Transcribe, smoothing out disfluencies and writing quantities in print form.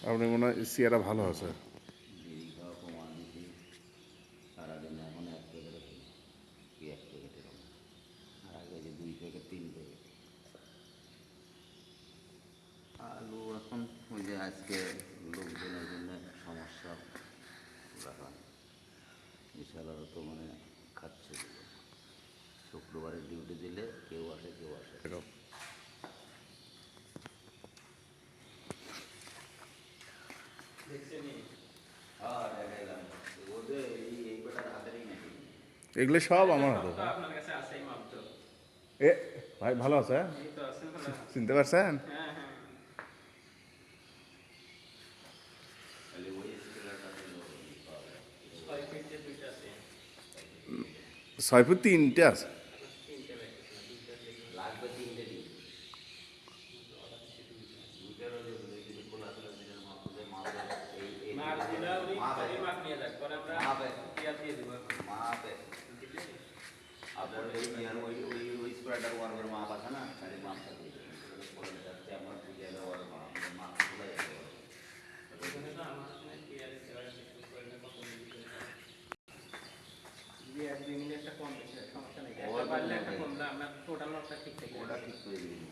আপনি মনে হয় সিয়ারা ভালো আছে। বিড়ি খাওয়া প্রমাণ দিচ্ছি সারাদিনে এখন 1 প্যাকেটও খেলি কি 1 প্যাকেট এরকম আর আগে যে 2 প্যাকেট 3 প্যাকেট আলু এখন ওই যে আজকে লোকজনের জন্য সমস্যা রাখা বিশালারা তো মানে খাচ্ছে লোক শুক্রবারে ডিউটি দিলে কেউ আসে কেউ আসে এরকম হ্যাঁ দেখাইলাম ওদের এই বেটার হাতেরই নাকি এগুলো সব আমার হাতে। আপনার কাছে আছেই মাত্র। এ ভাই ভালো আছে? এই তো আছেন ভালো। চিনতে পারছেন? হ্যাঁ হ্যাঁ। 6 ফিট যে দুইটা আছে। 6 ফুট 3টে আছে। তিনটে লাগতেছে না, দুইটা লেগে লাগবে 3টে দিন দুইটারও যদি খোলা খোলা দিনের মাপে এই মাপ দিলে উনি সবই মাপ নিয়ে যাক, পরে আমরা মাপে পেঁয়াজ দিয়ে দেবো এখন। মাপে দিলে আপনার ওই ইয়ার ওই স্প্রেডার ওয়ার্মের মাপ আছে না খালি মাপটা দিয়ে দেবেন বলে যাচ্ছে আমার পূজা দেওয়ার মাপ খোলা যেতে পারবে ওখানে তো আমার সময় পেঁয়াজ দেওয়ার কিছু করে না, কত মিলি করে দেওয়া। যদি 1-2 মিলি একটা কম বেশি হয়, সমস্যা নেই। একটা বাড়লে একটা কমলে আপনার টোটাল মাপটা ঠিক থাকে। ওটা ঠিক করে দিবেন